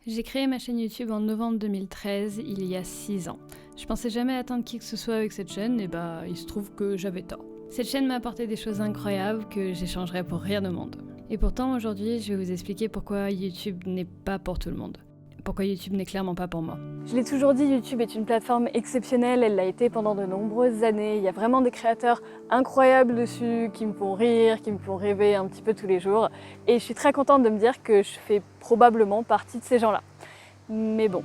J'ai créé ma chaîne YouTube en novembre 2013, il y a 6 ans. Je pensais jamais atteindre qui que ce soit avec cette chaîne, et il se trouve que j'avais tort. Cette chaîne m'a apporté des choses incroyables que j'échangerais pour rien au monde. Et pourtant, aujourd'hui, je vais vous expliquer pourquoi YouTube n'est pas pour tout le monde. Pourquoi YouTube n'est clairement pas pour moi. Je l'ai toujours dit, YouTube est une plateforme exceptionnelle, elle l'a été pendant de nombreuses années. Il y a vraiment des créateurs incroyables dessus, qui me font rire, qui me font rêver un petit peu tous les jours. Et je suis très contente de me dire que je fais probablement partie de ces gens-là. Mais bon,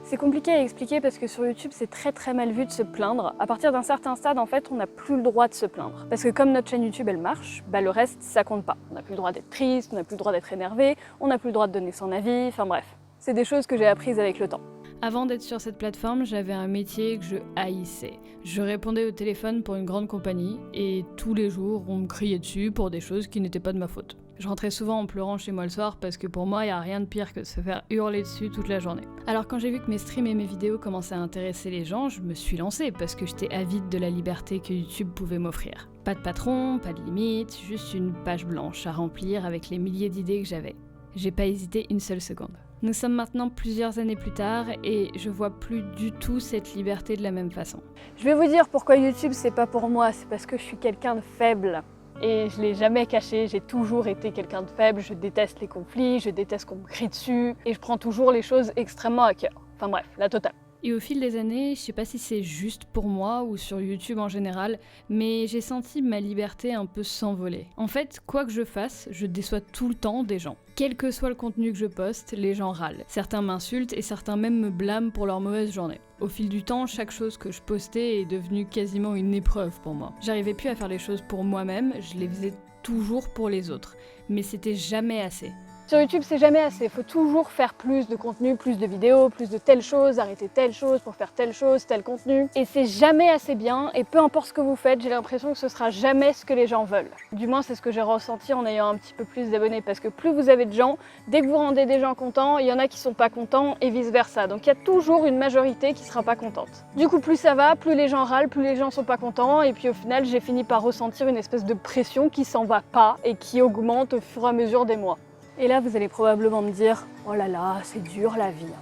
c'est compliqué à expliquer parce que sur YouTube, c'est très mal vu de se plaindre. À partir d'un certain stade, en fait, on n'a plus le droit de se plaindre. Parce que comme notre chaîne YouTube, elle marche, le reste, ça compte pas. On n'a plus le droit d'être triste, on n'a plus le droit d'être énervé, on n'a plus le droit de donner son avis, enfin bref. C'est des choses que j'ai apprises avec le temps. Avant d'être sur cette plateforme, j'avais un métier que je haïssais. Je répondais au téléphone pour une grande compagnie et tous les jours, on me criait dessus pour des choses qui n'étaient pas de ma faute. Je rentrais souvent en pleurant chez moi le soir parce que pour moi, il n'y a rien de pire que de se faire hurler dessus toute la journée. Alors quand j'ai vu que mes streams et mes vidéos commençaient à intéresser les gens, je me suis lancée parce que j'étais avide de la liberté que YouTube pouvait m'offrir. Pas de patron, pas de limite, juste une page blanche à remplir avec les milliers d'idées que j'avais. J'ai pas hésité une seule seconde. Nous sommes maintenant plusieurs années plus tard et je vois plus du tout cette liberté de la même façon. Je vais vous dire pourquoi YouTube c'est pas pour moi, c'est parce que je suis quelqu'un de faible. Et je l'ai jamais caché, j'ai toujours été quelqu'un de faible, je déteste les conflits, je déteste qu'on me crie dessus et je prends toujours les choses extrêmement à cœur. Enfin bref, la totale. Et au fil des années, je sais pas si c'est juste pour moi ou sur YouTube en général, mais j'ai senti ma liberté un peu s'envoler. En fait, quoi que je fasse, je déçois tout le temps des gens. Quel que soit le contenu que je poste, les gens râlent. Certains m'insultent et certains même me blâment pour leur mauvaise journée. Au fil du temps, chaque chose que je postais est devenue quasiment une épreuve pour moi. J'arrivais plus à faire les choses pour moi-même, je les faisais toujours pour les autres. Mais c'était jamais assez. Sur YouTube, c'est jamais assez. Il faut toujours faire plus de contenu, plus de vidéos, plus de telle chose, arrêter telle chose pour faire telle chose, tel contenu. Et c'est jamais assez bien. Et peu importe ce que vous faites, j'ai l'impression que ce sera jamais ce que les gens veulent. Du moins, c'est ce que j'ai ressenti en ayant un petit peu plus d'abonnés. Parce que plus vous avez de gens, dès que vous rendez des gens contents, il y en a qui sont pas contents et vice versa. Donc il y a toujours une majorité qui sera pas contente. Du coup, plus ça va, plus les gens râlent, plus les gens sont pas contents. Et puis au final, j'ai fini par ressentir une espèce de pression qui s'en va pas et qui augmente au fur et à mesure des mois. Et là, vous allez probablement me dire « Oh là là, c'est dur la vie ».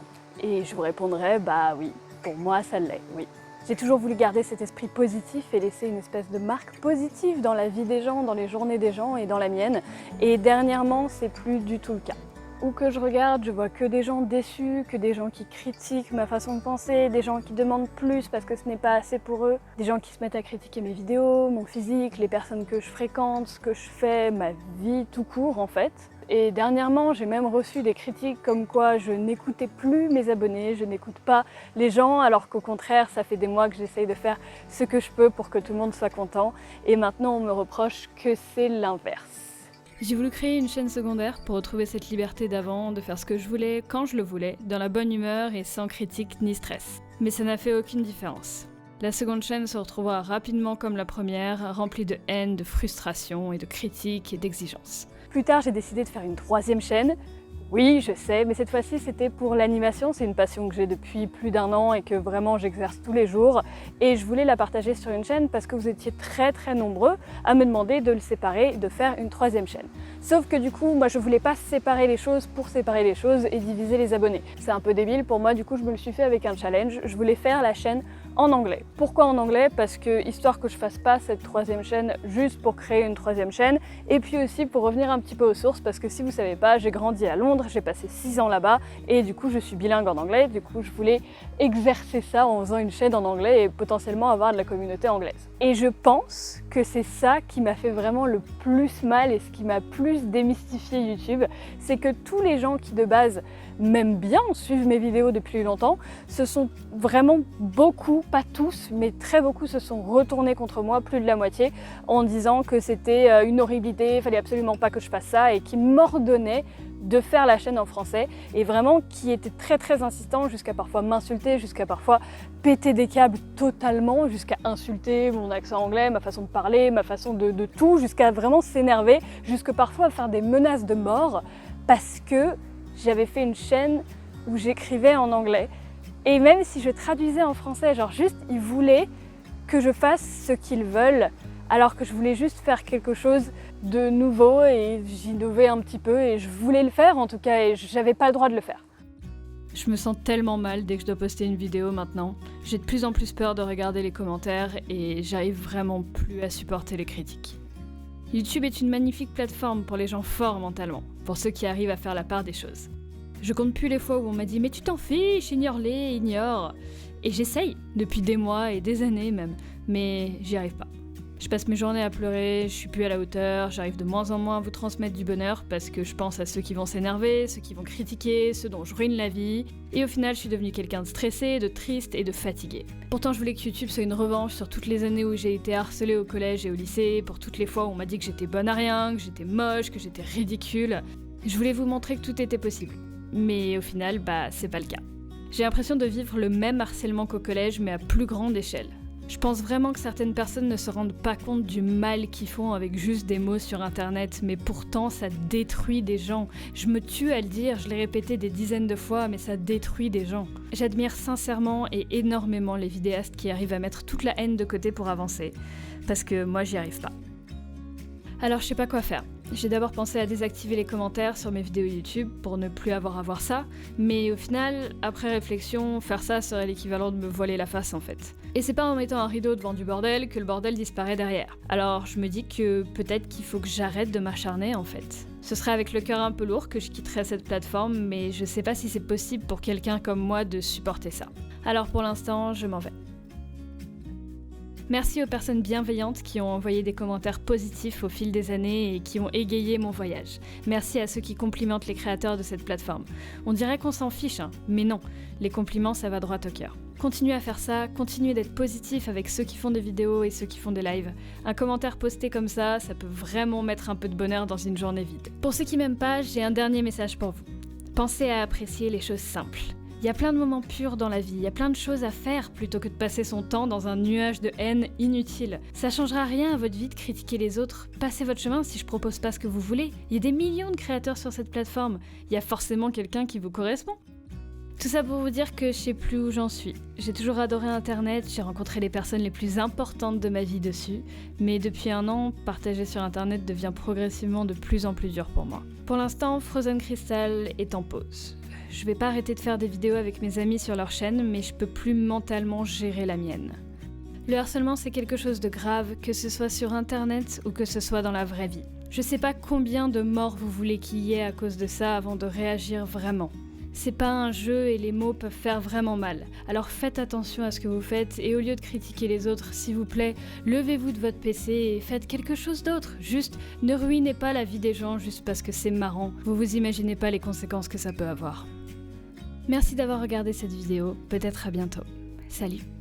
Et je vous répondrai « Bah oui, pour moi ça l'est, oui ». J'ai toujours voulu garder cet esprit positif et laisser une espèce de marque positive dans la vie des gens, dans les journées des gens et dans la mienne. Et dernièrement, c'est plus du tout le cas. Où que je regarde, je vois que des gens déçus, que des gens qui critiquent ma façon de penser, des gens qui demandent plus parce que ce n'est pas assez pour eux, des gens qui se mettent à critiquer mes vidéos, mon physique, les personnes que je fréquente, ce que je fais, ma vie tout court en fait. Et dernièrement, j'ai même reçu des critiques comme quoi je n'écoutais plus mes abonnés, je n'écoute pas les gens, alors qu'au contraire, ça fait des mois que j'essaye de faire ce que je peux pour que tout le monde soit content. Et maintenant, on me reproche que c'est l'inverse. J'ai voulu créer une chaîne secondaire pour retrouver cette liberté d'avant, de faire ce que je voulais, quand je le voulais, dans la bonne humeur et sans critique ni stress. Mais ça n'a fait aucune différence. La seconde chaîne se retrouvera rapidement comme la première, remplie de haine, de frustration et de critiques et d'exigences. Plus tard, j'ai décidé de faire une troisième chaîne. Oui, je sais, mais cette fois-ci, c'était pour l'animation. C'est une passion que j'ai depuis plus d'1 an et que vraiment j'exerce tous les jours. Et je voulais la partager sur une chaîne parce que vous étiez très nombreux à me demander de le séparer, de faire une troisième chaîne. Sauf que du coup, moi, je voulais pas séparer les choses pour séparer les choses et diviser les abonnés. C'est un peu débile pour moi, du coup, je me le suis fait avec un challenge. Je voulais faire la chaîne en anglais. Pourquoi en anglais? Parce que, histoire que je fasse pas cette troisième chaîne juste pour créer une troisième chaîne, et puis aussi pour revenir un petit peu aux sources, parce que si vous savez pas, j'ai grandi à Londres, j'ai passé 6 ans là-bas, et du coup je suis bilingue en anglais, du coup je voulais exercer ça en faisant une chaîne en anglais et potentiellement avoir de la communauté anglaise. Et je pense que c'est ça qui m'a fait vraiment le plus mal et ce qui m'a plus démystifié YouTube, c'est que tous les gens qui de base m'aiment bien, suivent mes vidéos depuis longtemps, se sont vraiment beaucoup, pas tous, mais très beaucoup se sont retournés contre moi, plus de la moitié, en disant que c'était une horribilité, il fallait absolument pas que je fasse ça et qui m'ordonnaient de faire la chaîne en français et vraiment qui était très insistant jusqu'à parfois m'insulter, jusqu'à parfois péter des câbles totalement, jusqu'à insulter mon accent anglais, ma façon de parler, ma façon de tout, jusqu'à vraiment s'énerver, jusque parfois faire des menaces de mort parce que j'avais fait une chaîne où j'écrivais en anglais. Et même si je traduisais en français, genre juste, ils voulaient que je fasse ce qu'ils veulent, alors que je voulais juste faire quelque chose de nouveau et j'innovais un petit peu et je voulais le faire en tout cas et j'avais pas le droit de le faire. Je me sens tellement mal dès que je dois poster une vidéo maintenant. J'ai de plus en plus peur de regarder les commentaires et j'arrive vraiment plus à supporter les critiques. YouTube est une magnifique plateforme pour les gens forts mentalement, pour ceux qui arrivent à faire la part des choses. Je compte plus les fois où on m'a dit « mais tu t'en fiches, ignore-les, ignore !» Et j'essaye, depuis des mois et des années même, mais j'y arrive pas. Je passe mes journées à pleurer, je suis plus à la hauteur, j'arrive de moins en moins à vous transmettre du bonheur parce que je pense à ceux qui vont s'énerver, ceux qui vont critiquer, ceux dont je ruine la vie, et au final je suis devenue quelqu'un de stressé, de triste et de fatigué. Pourtant je voulais que YouTube soit une revanche sur toutes les années où j'ai été harcelée au collège et au lycée, pour toutes les fois où on m'a dit que j'étais bonne à rien, que j'étais moche, que j'étais ridicule. Je voulais vous montrer que tout était possible. Mais au final, c'est pas le cas. J'ai l'impression de vivre le même harcèlement qu'au collège mais à plus grande échelle. Je pense vraiment que certaines personnes ne se rendent pas compte du mal qu'ils font avec juste des mots sur internet, mais pourtant ça détruit des gens. Je me tue à le dire, je l'ai répété des dizaines de fois, mais ça détruit des gens. J'admire sincèrement et énormément les vidéastes qui arrivent à mettre toute la haine de côté pour avancer, parce que moi j'y arrive pas. Alors je sais pas quoi faire. J'ai d'abord pensé à désactiver les commentaires sur mes vidéos YouTube pour ne plus avoir à voir ça, mais au final, après réflexion, faire ça serait l'équivalent de me voiler la face en fait. Et c'est pas en mettant un rideau devant du bordel que le bordel disparaît derrière. Alors je me dis que peut-être qu'il faut que j'arrête de m'acharner en fait. Ce serait avec le cœur un peu lourd que je quitterais cette plateforme, mais je sais pas si c'est possible pour quelqu'un comme moi de supporter ça. Alors pour l'instant, je m'en vais. Merci aux personnes bienveillantes qui ont envoyé des commentaires positifs au fil des années et qui ont égayé mon voyage. Merci à ceux qui complimentent les créateurs de cette plateforme. On dirait qu'on s'en fiche, mais non, les compliments ça va droit au cœur. Continuez à faire ça, continuez d'être positif avec ceux qui font des vidéos et ceux qui font des lives. Un commentaire posté comme ça peut vraiment mettre un peu de bonheur dans une journée vide. Pour ceux qui m'aiment pas, j'ai un dernier message pour vous. Pensez à apprécier les choses simples. Il y a plein de moments purs dans la vie, il y a plein de choses à faire plutôt que de passer son temps dans un nuage de haine inutile. Ça changera rien à votre vie de critiquer les autres. Passez votre chemin si je propose pas ce que vous voulez. Il y a des millions de créateurs sur cette plateforme. Il y a forcément quelqu'un qui vous correspond. Tout ça pour vous dire que je sais plus où j'en suis. J'ai toujours adoré Internet, j'ai rencontré les personnes les plus importantes de ma vie dessus, mais depuis un an, partager sur Internet devient progressivement de plus en plus dur pour moi. Pour l'instant, Frozen Crystal est en pause. Je vais pas arrêter de faire des vidéos avec mes amis sur leur chaîne, mais je peux plus mentalement gérer la mienne. Le harcèlement, c'est quelque chose de grave, que ce soit sur Internet ou que ce soit dans la vraie vie. Je sais pas combien de morts vous voulez qu'il y ait à cause de ça avant de réagir vraiment. C'est pas un jeu et les mots peuvent faire vraiment mal. Alors faites attention à ce que vous faites et au lieu de critiquer les autres, s'il vous plaît, levez-vous de votre PC et faites quelque chose d'autre. Juste, ne ruinez pas la vie des gens juste parce que c'est marrant. Vous imaginez pas les conséquences que ça peut avoir. Merci d'avoir regardé cette vidéo, peut-être à bientôt. Salut!